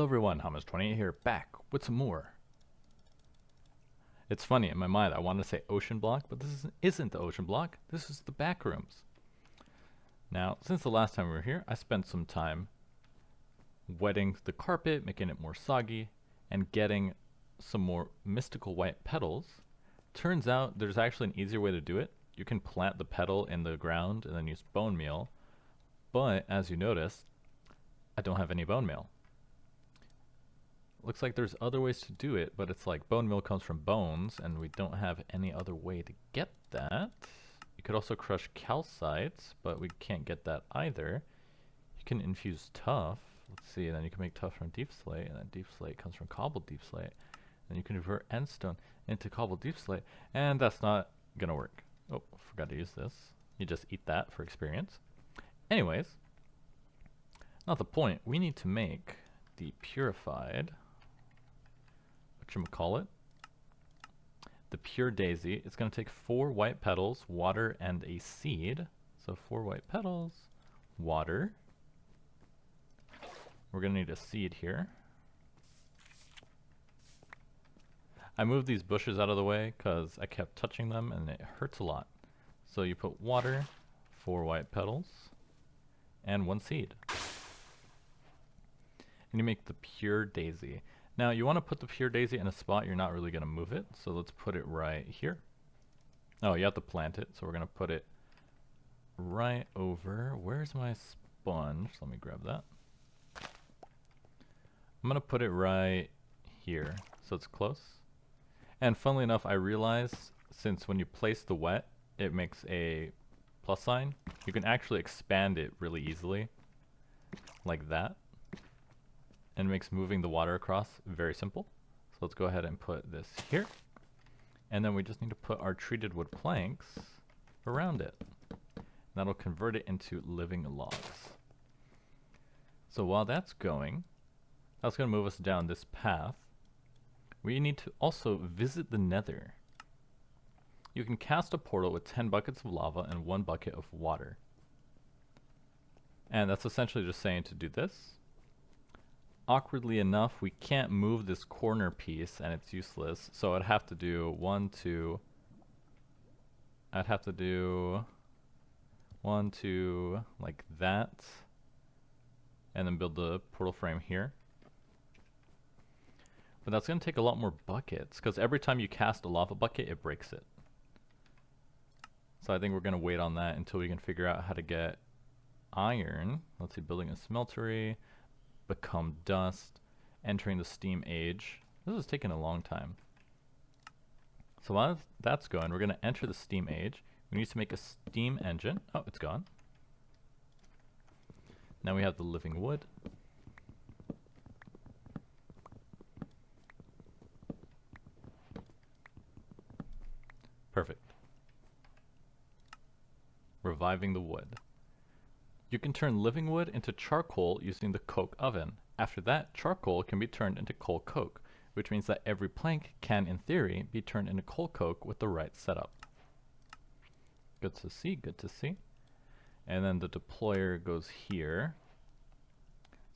everyone, Hamas28 here, back with some more. It's funny, in my mind I wanted to say ocean block, but this isn't the ocean block, this is the back rooms. Now, since the last time we were here, I spent some time wetting the carpet, making it more soggy, and getting some more mystical white petals. Turns out there's actually an easier way to do it. You can plant the petal in the ground and then use bone meal, but as you noticed, I don't have any bone meal. Looks like there's other ways to do it, but it's like bone meal comes from bones, and we don't have any other way to get that. You could also crush calcite, but we can't get that either. You can infuse tuff. Let's see, and then you can make tuff from deep slate, and then deep slate comes from cobbled deep slate. Then you can convert endstone into cobbled deep slate, and that's not gonna work. Oh, forgot to use this. You just eat that for experience. Anyways, not the point. We need to make the purified, whatchamacallit, the pure daisy. It's going to take 4 white petals, water, and a seed. So 4 white petals, water. We're going to need a seed here. I moved these bushes out of the way because I kept touching them and it hurts a lot. So you put water, 4 white petals, and 1 seed. And you make the pure daisy. Now you want to put the pure daisy in a spot you're not really going to move it, so let's put it right here. Oh, you have to plant it, so we're going to put it right over. Where's my sponge? Let me grab that. I'm going to put it right here, so it's close. And funnily enough, I realized since when you place the wet, it makes a plus sign, you can actually expand it really easily, like that. And makes moving the water across very simple. So let's go ahead and put this here. And then we just need to put our treated wood planks around it. That'll convert it into living logs. So while that's going, that's going to move us down this path. We need to also visit the nether. You can cast a portal with 10 buckets of lava and 1 bucket of water. And that's essentially just saying to do this. Awkwardly enough, we can't move this corner piece and it's useless, so I'd have to do 1, 2, I'd have to do 1, 2, like that, and then build the portal frame here. But that's going to take a lot more buckets, because every time you cast a lava bucket, it breaks it. So I think we're going to wait on that until we can figure out how to get iron. Let's see, building a smeltery. Become dust, entering the steam age. This is taking a long time. So while that's going, we're going to enter the steam age. We need to make a steam engine. Oh, it's gone. Now we have the living wood. Perfect. Reviving the wood. You can turn living wood into charcoal using the coke oven. After that, charcoal can be turned into coal coke, which means that every plank can, in theory, be turned into coal coke with the right setup. Good to see, good to see. And then the deployer goes here.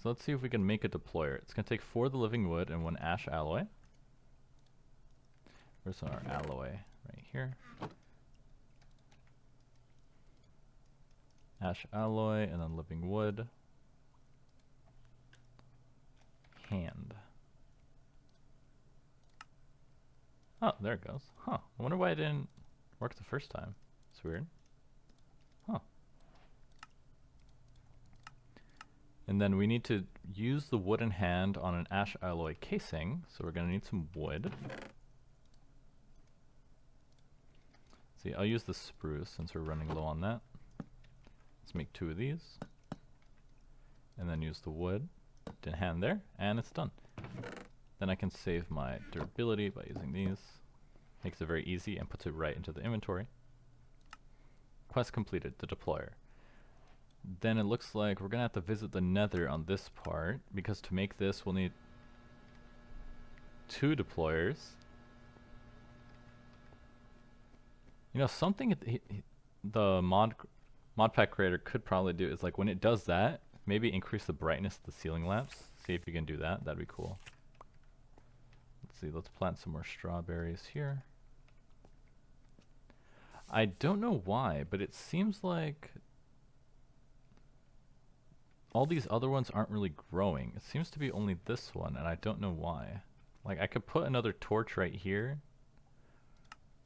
So let's see if we can make a deployer. It's going to take 4 of the living wood and 1 ash alloy. Where's our alloy? Right here. Ash alloy, and then living wood. Hand. Oh, there it goes. Huh. I wonder why it didn't work the first time. It's weird. Huh. And then we need to use the wooden hand on an ash alloy casing, so we're going to need some wood. See, I'll use the spruce since we're running low on that. Let's make 2 of these, and then use the wood to hand there, and it's done. Then I can save my durability by using these. Makes it very easy and puts it right into the inventory. Quest completed, the deployer. Then it looks like we're gonna have to visit the nether on this part, because to make this we'll need 2 deployers. You know, something the mod pack creator could probably do is like when it does that, maybe increase the brightness of the ceiling lamps See if you can do that. That'd be cool. Let's see. Let's plant some more strawberries here. I don't know why, but it seems like all these other ones aren't really growing. It seems to be only this one, and I don't know why. Like, I could put another torch right here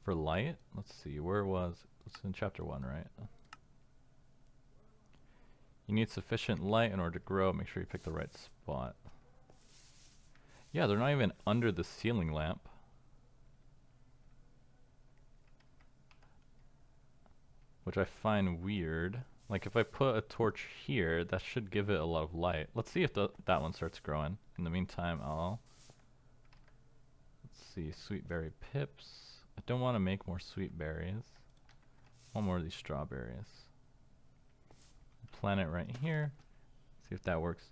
for light. Let's see, where was it's in chapter 1, right? You need sufficient light in order to grow. Make sure you pick the right spot. Yeah, they're not even under the ceiling lamp. Which I find weird. Like, if I put a torch here, that should give it a lot of light. Let's see if that one starts growing. In the meantime, let's see, sweet berry pips. I don't want to make more sweet berries. One more of these strawberries. Plant it right here. See if that works.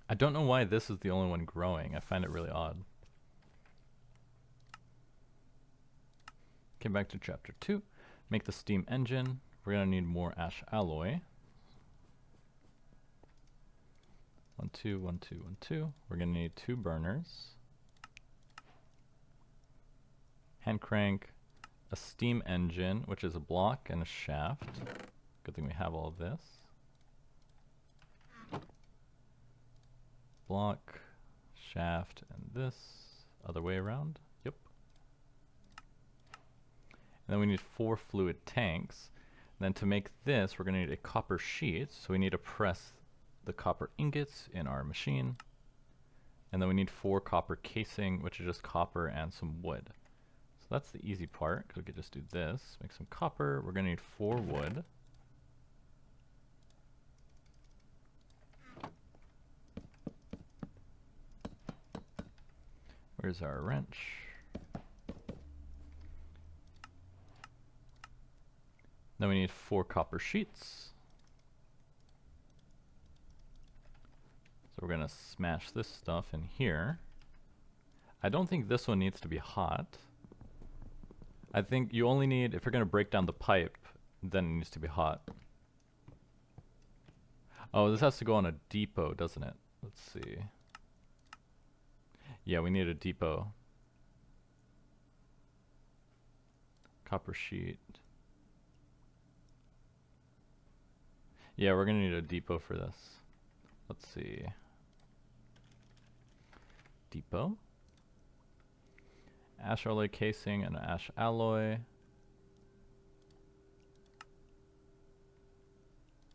I don't know why this is the only one growing. I find it really odd. Okay, back to chapter 2. Make the steam engine. We're going to need more ash alloy. 1, 2, 1, 2, 1, 2. We're going to need 2 burners. Hand crank. A steam engine, which is a block and a shaft. Good thing we have all of this. Block, shaft, and this. Other way around. Yep. And then we need 4 fluid tanks. And then to make this, we're going to need a copper sheet. So we need to press the copper ingots in our machine. And then we need 4 copper casing, which is just copper and some wood. So that's the easy part, because we could just do this. Make some copper. We're going to need 4 wood. Where's our wrench? Then we need 4 copper sheets. So we're going to smash this stuff in here. I don't think this one needs to be hot. I think you only need, if you're going to break down the pipe, then it needs to be hot. Oh, this has to go on a depot, doesn't it? Let's see. Yeah, we need a depot. Copper sheet. Yeah, we're going to need a depot for this. Let's see. Depot. Ash alloy casing and ash alloy.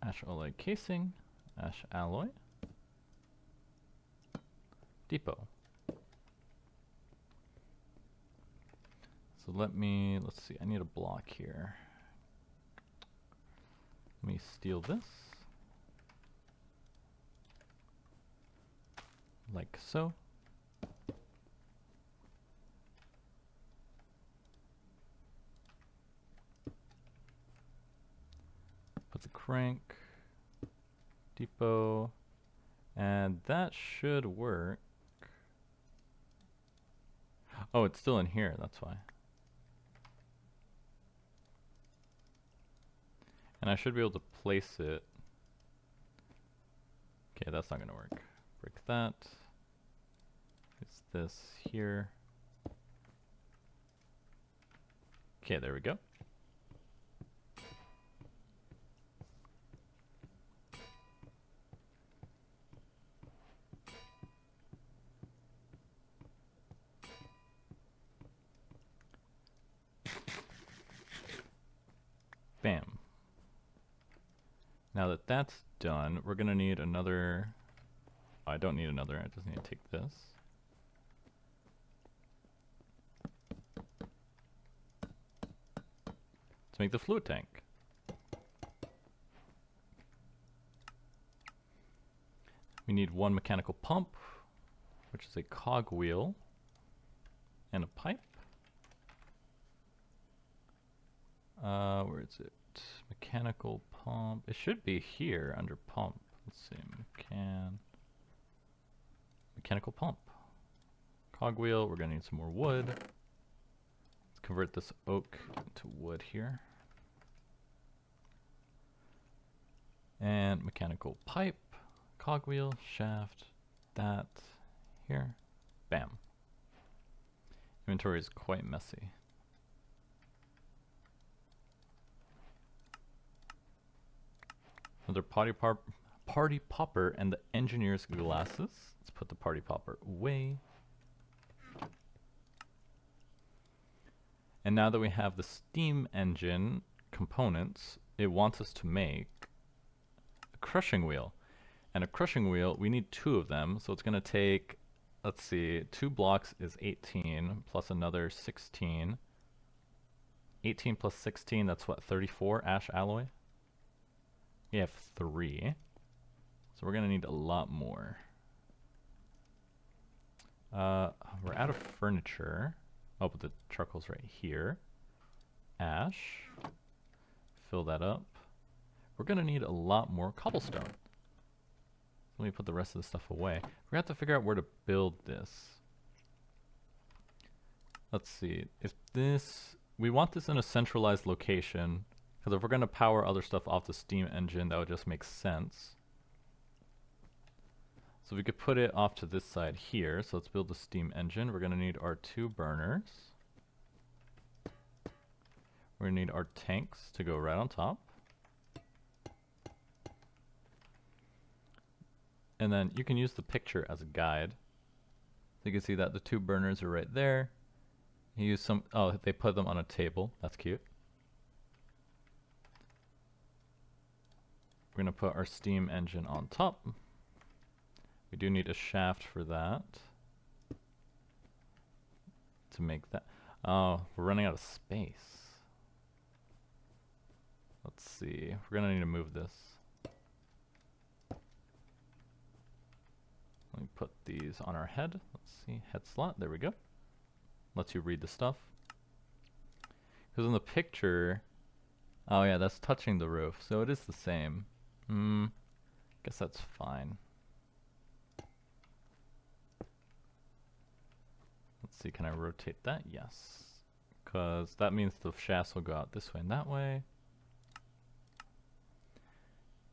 Ash alloy casing. Ash alloy. Depot. So let's see, I need a block here. Let me steal this. Like so. Put the crank, depot, and that should work. Oh, it's still in here, that's why. And I should be able to place it. Okay, that's not going to work. Break that. It's this here. Okay, there we go. Bam. Now that that's done, we're going to need another... Oh, I don't need another, I just need to take this. To make the fluid tank. We need 1 mechanical pump, which is a cogwheel, and a pipe. Where is it? Mechanical pump. It should be here under pump. Let's see. Mechanical pump. Cogwheel. We're going to need some more wood. Let's convert this oak into wood here. And mechanical pipe. cogwheel, shaft, that, here, bam. Inventory is quite messy. Another party popper and the engineer's glasses. Let's put the party popper away. And now that we have the steam engine components, it wants us to make a crushing wheel. And a crushing wheel, we need 2 of them, so it's going to take, let's see, 2 blocks is 18, plus another 16. 18 plus 16, that's what, 34 ash alloy? We have 3. So we're going to need a lot more. We're out of furniture. Oh, but the charcoal's right here. Ash. Fill that up. We're going to need a lot more cobblestone. Let me put the rest of the stuff away. We have to figure out where to build this. Let's see. If this... We want this in a centralized location, because if we're going to power other stuff off the steam engine, that would just make sense. So we could put it off to this side here. So let's build the steam engine. We're going to need our 2 burners. We're going to need our tanks to go right on top. And then you can use the picture as a guide. So you can see that the 2 burners are right there. You use some, oh, they put them on a table. That's cute. We're going to put our steam engine on top. We do need a shaft for that. To make that. Oh, we're running out of space. Let's see. We're going to need to move this. Let me put these on our head. Let's see. Head slot. There we go. Lets you read the stuff. Because in the picture... Oh yeah, that's touching the roof. So it is the same. Guess that's fine. Let's see, can I rotate that? Yes. Because that means the shafts will go out this way and that way.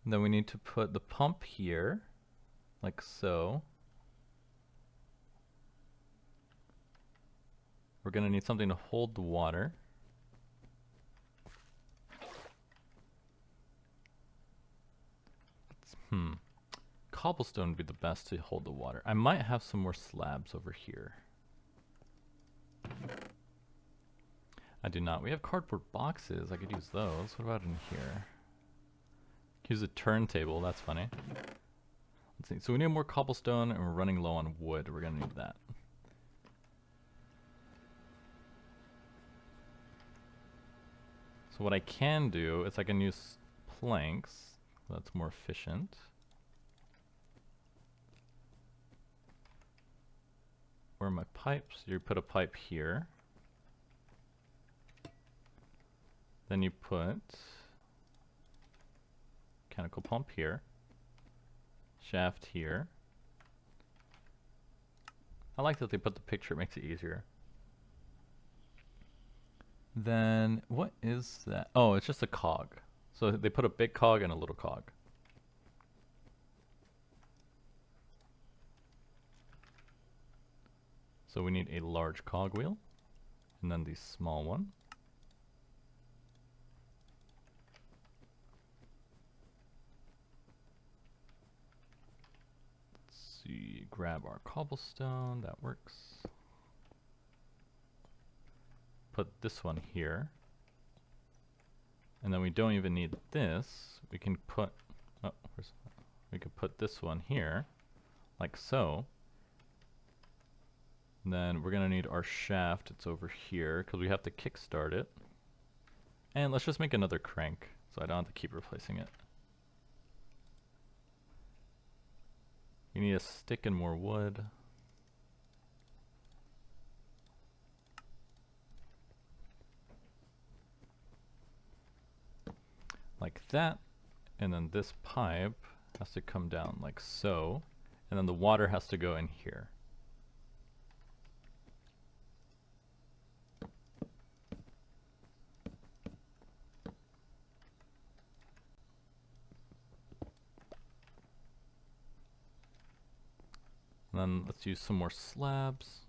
And then we need to put the pump here, like so. We're going to need something to hold the water. Cobblestone would be the best to hold the water. I might have some more slabs over here. I do not. We have cardboard boxes. I could use those. What about in here? Use a turntable. That's funny. Let's see. So we need more cobblestone and we're running low on wood. We're going to need that. So what I can do is I can use planks. That's more efficient. Where are my pipes? You put a pipe here. Then you put mechanical pump here. Shaft here. I like that they put the picture, it makes it easier. Then, what is that? Oh, it's just a cog. So they put a big cog and a little cog. So we need a large cogwheel, and then the small one. Let's see, grab our cobblestone, that works. Put this one here. And then we don't even need this. We can put, we could put this one here, like so. And then we're gonna need our shaft. It's over here because we have to kickstart it. And let's just make another crank so I don't have to keep replacing it. You need a stick and more wood. Like that. And then this pipe has to come down like so. And then the water has to go in here. And then let's use some more slabs.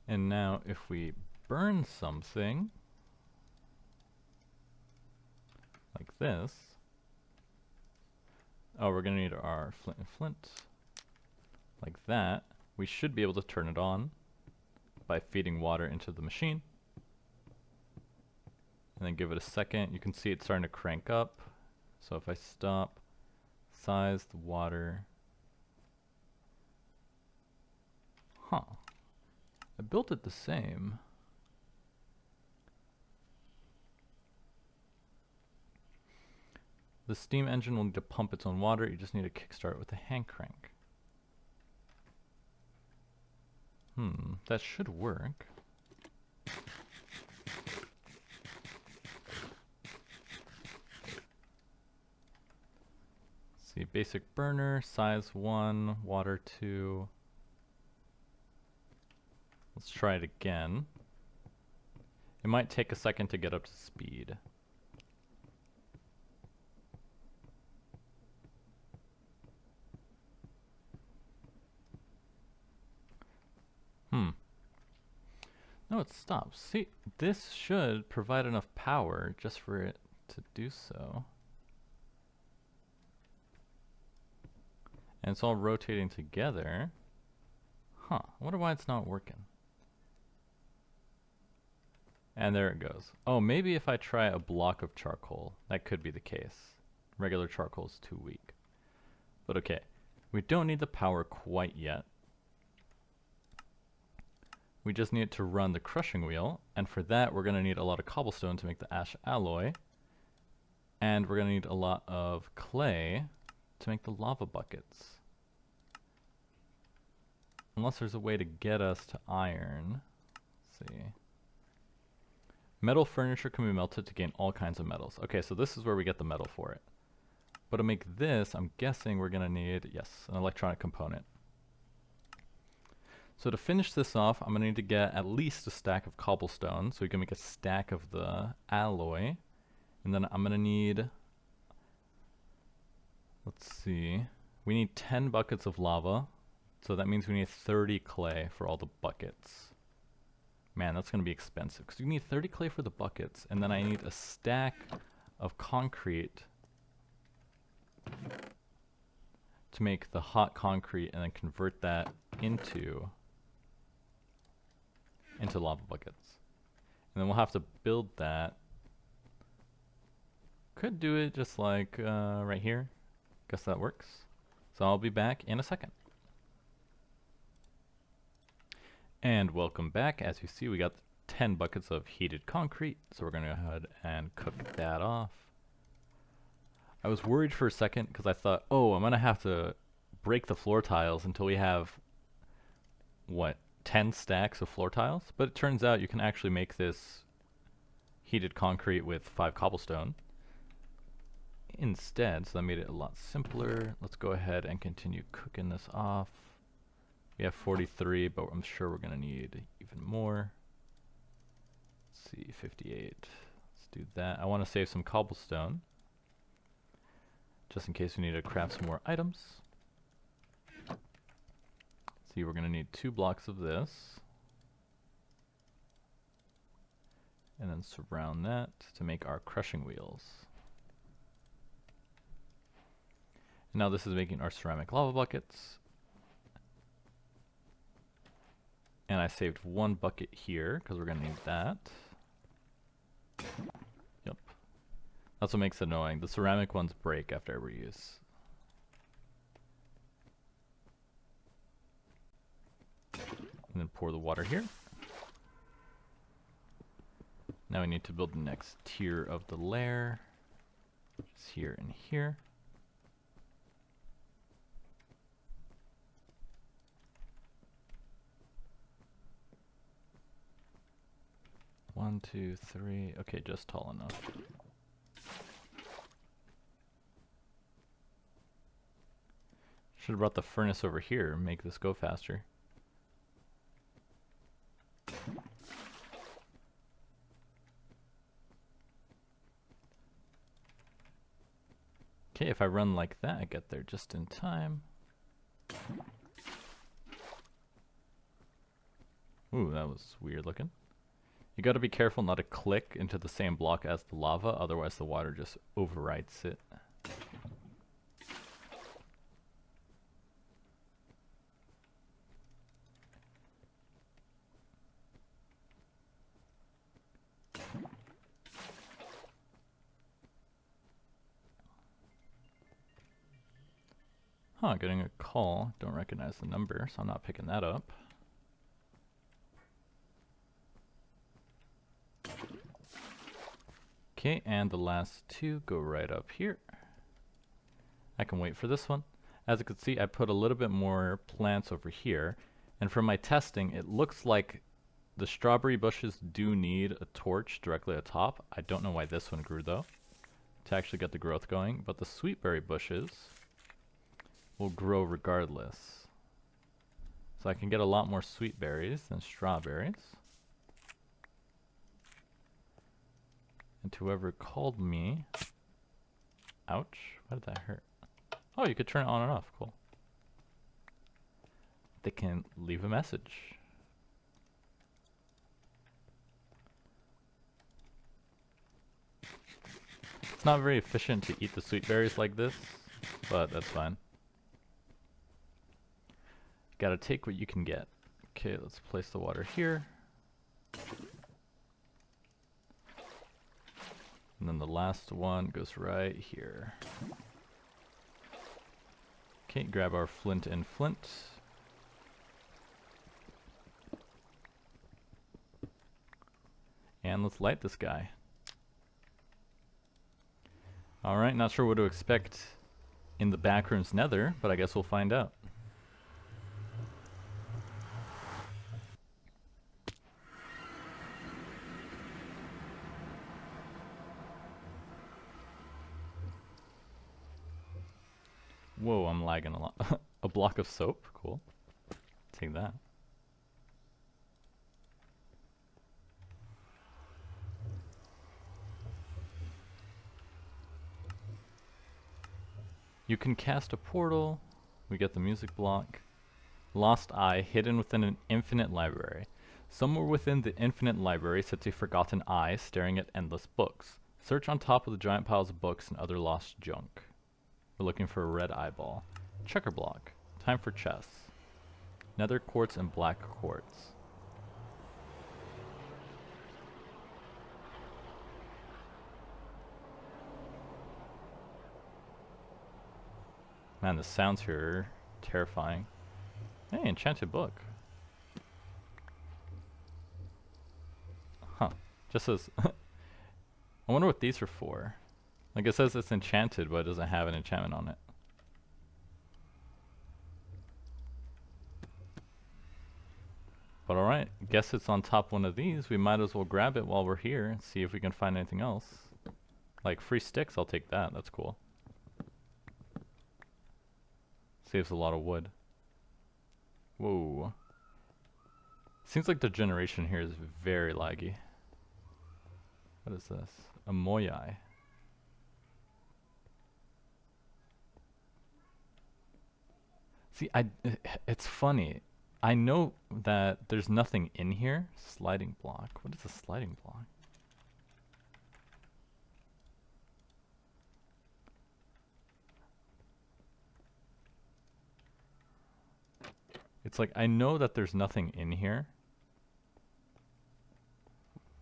And now if we burn something like this, oh, we're gonna need our flint and flint like that. We should be able to turn it on by feeding water into the machine. And then give it a second. You can see it's starting to crank up. So if I stop, size the water. Huh. I built it the same. The steam engine will need to pump its own water. You just need to kickstart with a hand crank. That should work. See, basic burner, size 1, water 2. Let's try it again. It might take a second to get up to speed. No, it stops. See, this should provide enough power just for it to do so. And it's all rotating together. Huh, I wonder why it's not working. And there it goes. Oh, maybe if I try a block of charcoal, that could be the case. Regular charcoal is too weak. But okay, we don't need the power quite yet. We just need to run the crushing wheel, and for that we're going to need a lot of cobblestone to make the ash alloy, and we're going to need a lot of clay to make the lava buckets. Unless there's a way to get us to iron. Let's see. Metal furniture can be melted to gain all kinds of metals. Okay, so this is where we get the metal for it. But to make this, I'm guessing we're going to need, yes, an electronic component. So to finish this off, I'm going to need to get at least a stack of cobblestone, so we can make a stack of the alloy. And then I'm going to need, let's see, we need 10 buckets of lava, so that means we need 30 clay for all the buckets. Man, that's going to be expensive, because you need 30 clay for the buckets, and then I need a stack of concrete to make the hot concrete and then convert that into lava buckets. And then we'll have to build that. Could do it just like right here. Guess that works. So I'll be back in a second. And welcome back. As you see, we got 10 buckets of heated concrete. So we're going to go ahead and cook that off. I was worried for a second because I thought, oh, I'm going to have to break the floor tiles until we have, what, 10 stacks of floor tiles? But it turns out you can actually make this heated concrete with 5 cobblestone instead, so that made it a lot simpler. Let's go ahead and continue cooking this off. We have 43, but I'm sure we're going to need even more. Let's see, 58. Let's do that. I want to save some cobblestone, just in case we need to craft some more items. See, we're going to need 2 blocks of this. And then surround that to make our crushing wheels. And now this is making our ceramic lava buckets. And I saved 1 bucket here, because we're going to need that. Yep. That's what makes it annoying. The ceramic ones break after every use. And then pour the water here. Now we need to build the next tier of the layer. Just here and here. One, two, three. Okay, just tall enough. Should have brought the furnace over here and make this go faster. Okay, if I run like that, I get there just in time. Ooh, that was weird looking. You gotta be careful not to click into the same block as the lava, otherwise the water just overwrites it. Huh, getting a call. Don't recognize the number, so I'm not picking that up. Okay, and the last two go right up here. I can wait for this one. As you can see, I put a little bit more plants over here, and from my testing, it looks like the strawberry bushes do need a torch directly atop. I don't know why this one grew though, to actually get the growth going, but the sweetberry bushes will grow regardless. So I can get a lot more sweet berries than strawberries. And to whoever called me, ouch, why did that hurt? Oh, you could turn it on and off, cool. They can leave a message. It's not very efficient to eat the sweet berries like this, but that's fine. Gotta take what you can get. Okay, let's place the water here. And then the last one goes right here. Okay, grab our flint and flint. And let's light this guy. Alright, not sure what to expect in the backrooms nether, but I guess we'll find out. Whoa, I'm lagging a lot. A block of soap, cool. Take that. You can cast a portal. We get the music block. Lost eye hidden within an infinite library. Somewhere within the infinite library sits a forgotten eye staring at endless books. Search on top of the giant piles of books and other lost junk. We're looking for a red eyeball. Checker block. Time for chess. Nether quartz and black quartz. Man, the sounds here are terrifying. Hey, enchanted book. Huh. Just says... I wonder what these are for. Like, it says it's enchanted, but it doesn't have an enchantment on it. But alright, guess it's on top one of these. We might as well grab it while we're here and see if we can find anything else. Like, free sticks, I'll take that. That's cool. Saves a lot of wood. Whoa. Seems like the generation here is very laggy. What is this? A moyai. See, it's funny. I know that there's nothing in here. Sliding block. What is a sliding block? It's like, I know that there's nothing in here,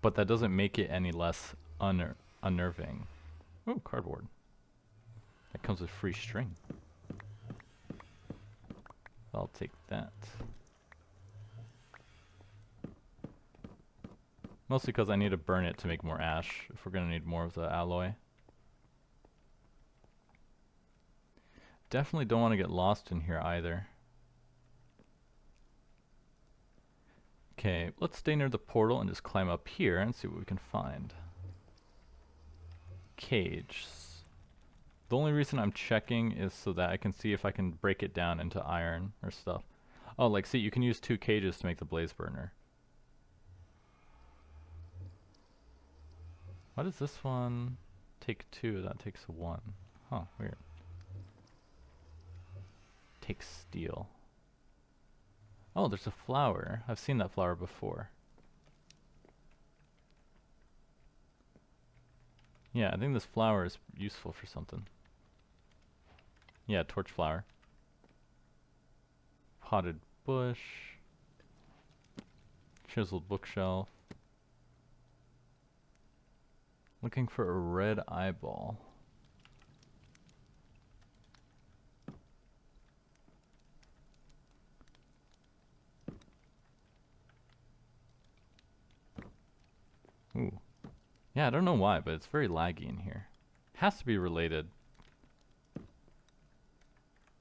but that doesn't make it any less unnerving. Oh, cardboard. That comes with free string. I'll take that. Mostly because I need to burn it to make more ash, if we're going to need more of the alloy. Definitely don't want to get lost in here either. Okay, let's stay near the portal and just climb up here and see what we can find. Cage. The only reason I'm checking is so that I can see if I can break it down into iron or stuff. Oh, like, see, you can use 2 cages to make the blaze burner. Why does this one take 2? That takes 1. Huh, weird. Take steel. Oh, there's a flower. I've seen that flower before. Yeah, I think this flower is useful for something. Yeah, torch flower. Potted bush. Chiseled bookshelf. Looking for a red eyeball. Ooh. Yeah, I don't know why, but it's very laggy in here. Has to be related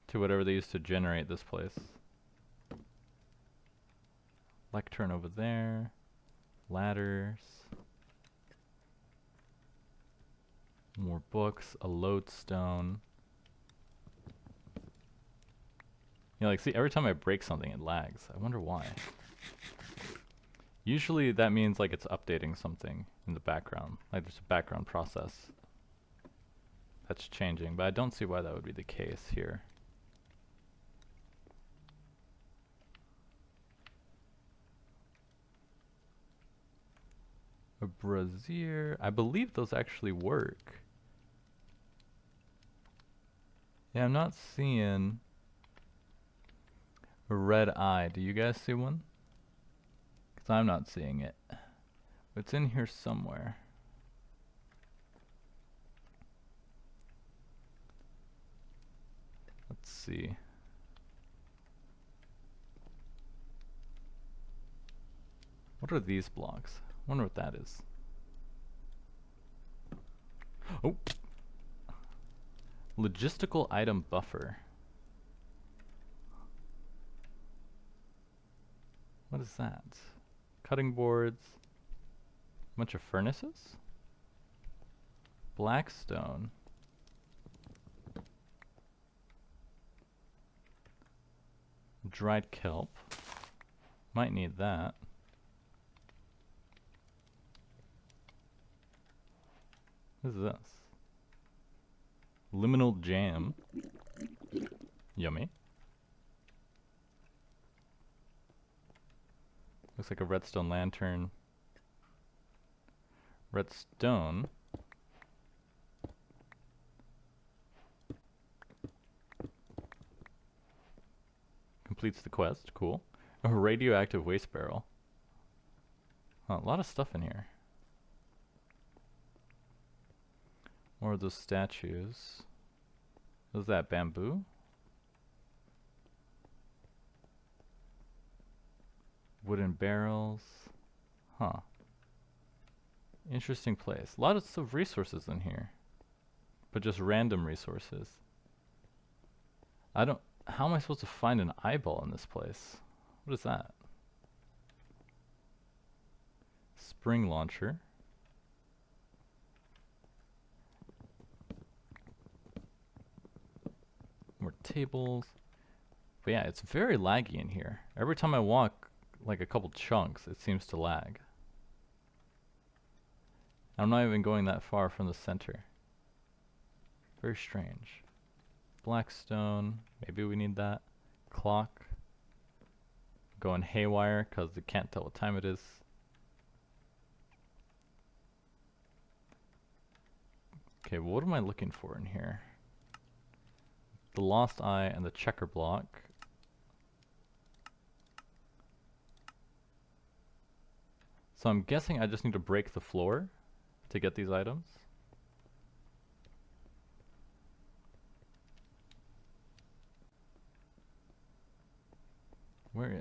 to whatever they used to generate this place. Lectern over there. Ladders. More books. A lodestone. You know, like, see, every time I break something, it lags. I wonder why. Usually that means, like, it's updating something in the background. Like, there's a background process that's changing, but I don't see why that would be the case here. A brazier. I believe those actually work. Yeah, I'm not seeing a red eye. Do you guys see one? Because I'm not seeing it. It's in here somewhere. Let's see. What are these blocks? I wonder what that is. Oh! Logistical item buffer. What is that? Cutting boards. A bunch of furnaces? Blackstone. Dried kelp. Might need that. What is this? Liminal jam. Yummy. Looks like a redstone lantern. Redstone. Completes the quest. Cool. A radioactive waste barrel. Huh, a lot of stuff in here. More of those statues. What is that, bamboo? Wooden barrels. Huh. Interesting place. A lot of resources in here. But just random resources. How am I supposed to find an eyeball in this place? What is that? Spring launcher. More tables. But yeah, it's very laggy in here. Every time I walk like a couple chunks, it seems to lag. I'm not even going that far from the center. Very strange. Blackstone. Maybe we need that. Clock. Going haywire because it can't tell what time it is. Okay, what am I looking for in here? The lost eye and the checker block. So I'm guessing I just need to break the floor to get these items.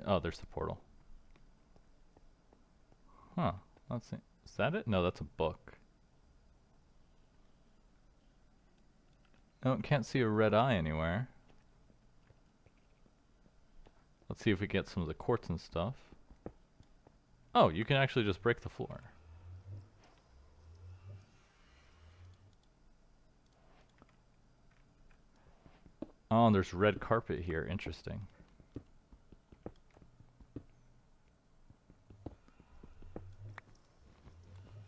Oh, there's the portal. Huh. Let's see. Is that it? No, that's a book. No, can't see a red eye anywhere. Let's see if we get some of the quartz and stuff. Oh, you can actually just break the floor. Oh, and there's red carpet here. Interesting.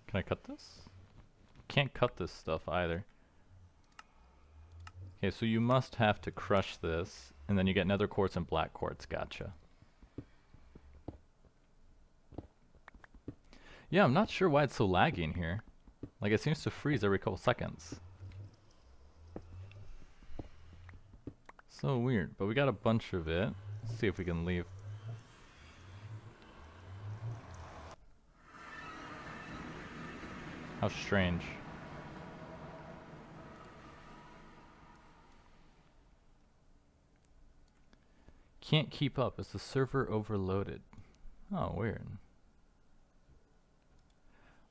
Can I cut this? Can't cut this stuff either. Okay, so you must have to crush this, and then you get nether quartz and black quartz. Gotcha. Yeah, I'm not sure why it's so laggy in here. Like, it seems to freeze every couple seconds. So weird, but we got a bunch of it. Let's see if we can leave. How strange. Can't keep up. Is the server overloaded? Oh, weird.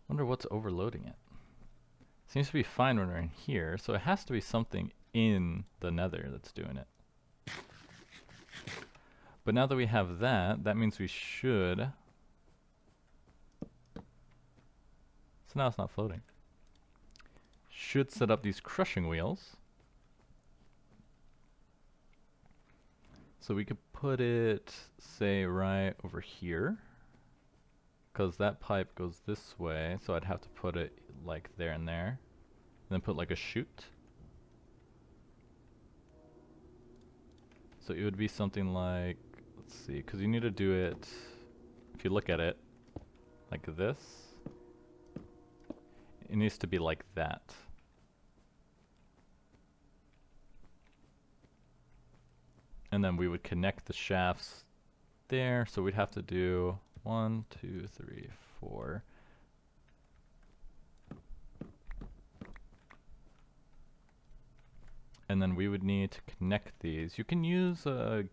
Wonder what's overloading it. Seems to be fine when we're in here, so it has to be something in the nether that's doing it. But now that we have that, that means we should... So now it's not floating. Should set up these crushing wheels. So we could put it, say, right over here. Because that pipe goes this way, so I'd have to put it like there and there. And then put like a chute. So it would be something like, let's see, because you need to do it, if you look at it, like this. It needs to be like that. And then we would connect the shafts there, so we'd have to do 1, 2, 3, 4. And then we would need to connect these. You can use a,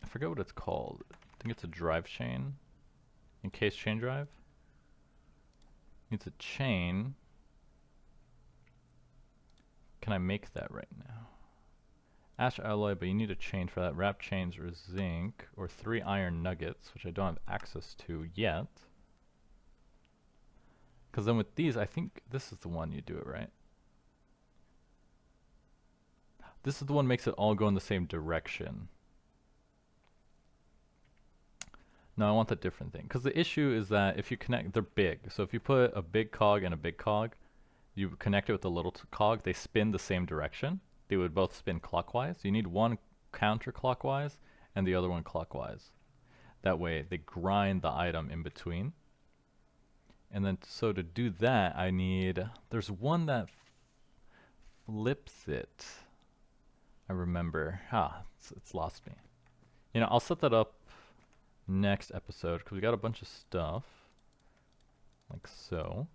I forget what it's called. I think it's a drive chain. Encased chain drive. Needs a chain. Can I make that right now? Ash alloy, but you need a chain for that. Wrap chains or zinc, or 3 iron nuggets, which I don't have access to yet. Because then with these, I think this is the one you do it, right? This is the one makes it all go in the same direction. No, I want a different thing. Because the issue is that if you connect, they're big. So if you put a big cog and a big cog, you connect it with a little cog, they spin the same direction. They would both spin clockwise. You need one counterclockwise and the other one clockwise. That way they grind the item in between. And then so to do that, I need, there's one that flips it. I remember. It's lost me. You know, I'll set that up next episode because we got a bunch of stuff. Like so.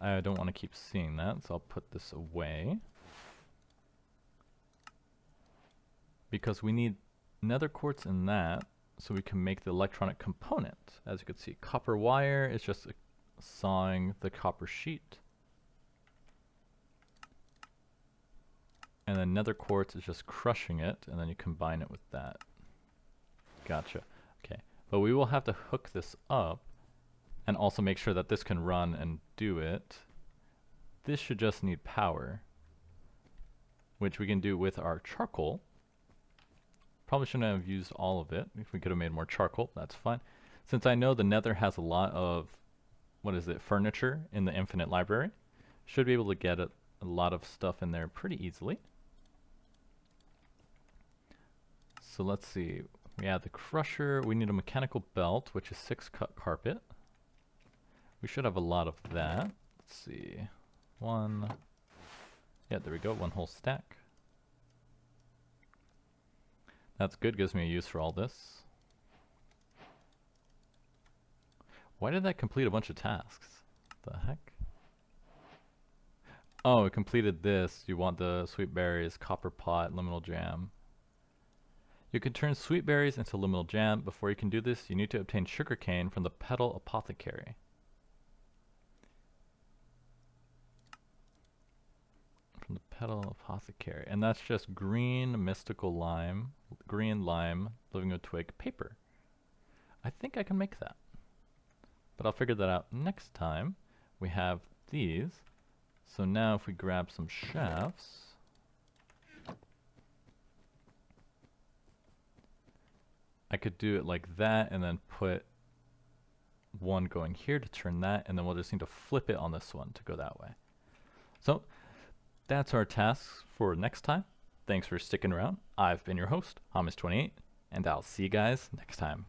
I don't want to keep seeing that, so I'll put this away. Because we need nether quartz in that so we can make the electronic component. As you can see, copper wire is just sawing the copper sheet. And then nether quartz is just crushing it, and then you combine it with that. Gotcha. Okay, but we will have to hook this up and also make sure that this can run and do it. This should just need power, which we can do with our charcoal. Probably shouldn't have used all of it. If we could have made more charcoal, that's fine. Since I know the nether has a lot of, furniture in the infinite library, should be able to get a lot of stuff in there pretty easily. So let's see, we add the crusher, we need a mechanical belt, which is 6 cut carpet. We should have a lot of that. Let's see, yeah, there we go, 1 whole stack. That's good, gives me a use for all this. Why did that complete a bunch of tasks? The heck? Oh, it completed this. You want the sweet berries, copper pot, liminal jam. You can turn sweet berries into liminal jam. Before you can do this, you need to obtain sugarcane from the petal apothecary. From the petal apothecary. And that's just green mystical lime, green lime, living wood twig, paper. I think I can make that. But I'll figure that out next time. We have these. So now if we grab some shafts, I could do it like that and then put one going here to turn that, and then we'll just need to flip it on this one to go that way. So that's our tasks for next time. Thanks for sticking around. I've been your host, Hamas28, and I'll see you guys next time.